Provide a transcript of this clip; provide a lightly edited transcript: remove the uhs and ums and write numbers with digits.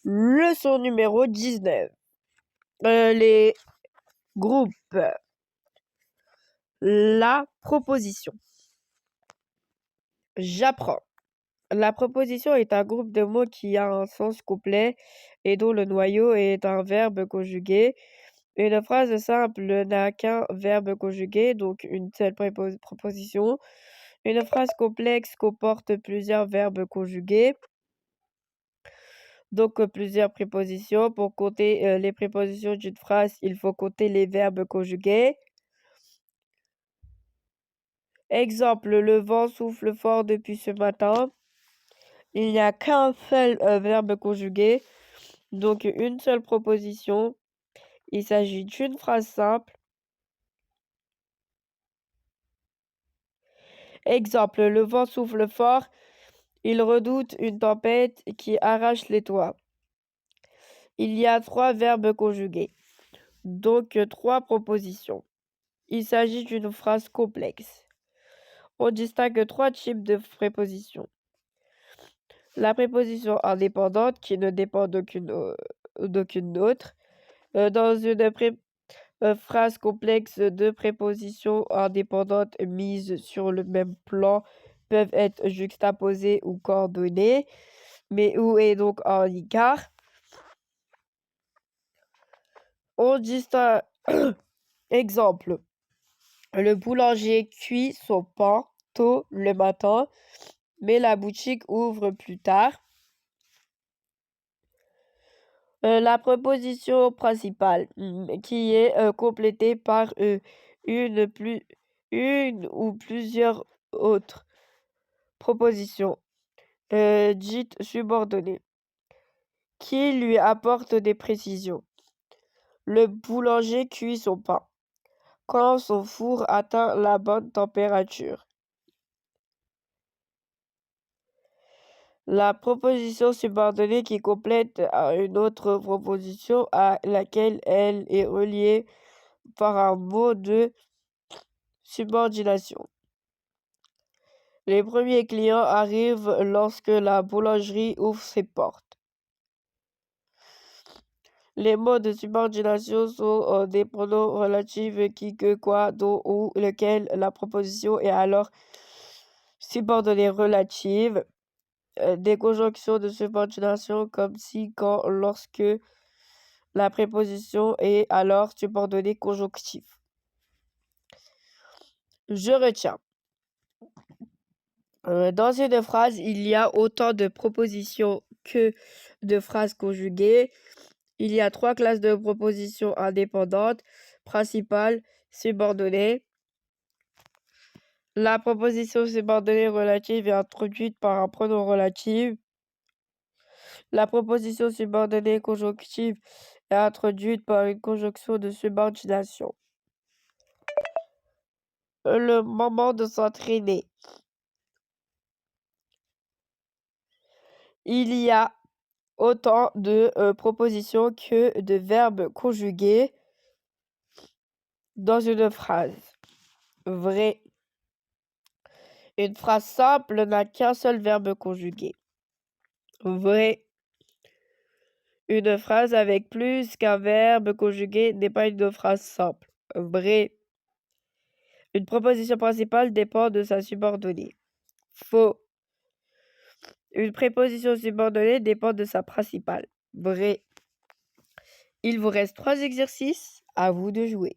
Leçon numéro 19. Les groupes. La proposition. J'apprends. La proposition est un groupe de mots qui a un sens complet et dont le noyau est un verbe conjugué. Une phrase simple n'a qu'un verbe conjugué, donc une seule proposition. Une phrase complexe comporte plusieurs verbes conjugués, donc plusieurs prépositions. Pour compter les prépositions d'une phrase, il faut compter les verbes conjugués. Exemple, le vent souffle fort depuis ce matin. Il n'y a qu'un seul verbe conjugué, donc une seule proposition. Il s'agit d'une phrase simple. Exemple, le vent souffle fort. Il redoute une tempête qui arrache les toits. Il y a 3 verbes conjugués, donc 3 propositions. Il s'agit d'une phrase complexe. On distingue 3 types de prépositions. La préposition indépendante qui ne dépend d'aucune autre. Dans une phrase complexe, 2 prépositions indépendantes mises sur le même plan peuvent être juxtaposées ou coordonnées, mais où est donc un écart? On distingue. Exemple. Le boulanger cuit son pain tôt le matin, mais la boutique ouvre plus tard. La proposition principale qui est complétée par une ou plusieurs autres propositions dites subordonnées qui lui apportent des précisions. Le boulanger cuit son pain quand son four atteint la bonne température. La proposition subordonnée qui complète une autre proposition à laquelle elle est reliée par un mot de subordination. Les premiers clients arrivent lorsque la boulangerie ouvre ses portes. Les mots de subordination sont des pronoms relatifs qui, que, quoi, dont, ou, lequel. La proposition est alors subordonnée relative. Des conjonctions de subordination comme si, quand, lorsque. La préposition est alors subordonnée conjonctive. Je retiens. Dans une phrase, il y a autant de propositions que de phrases conjuguées. Il y a 3 classes de propositions indépendantes, principale, subordonnée. La proposition subordonnée relative est introduite par un pronom relatif. La proposition subordonnée conjonctive est introduite par une conjonction de subordination. Le moment de s'entraîner. Il y a autant de propositions que de verbes conjugués dans une phrase. Vrai. Une phrase simple n'a qu'un seul verbe conjugué. Vrai. Une phrase avec plus qu'un verbe conjugué n'est pas une phrase simple. Vrai. Une proposition principale dépend de sa subordonnée. Faux. Une préposition subordonnée dépend de sa principale. Vrai. Il vous reste 3 exercices, à vous de jouer.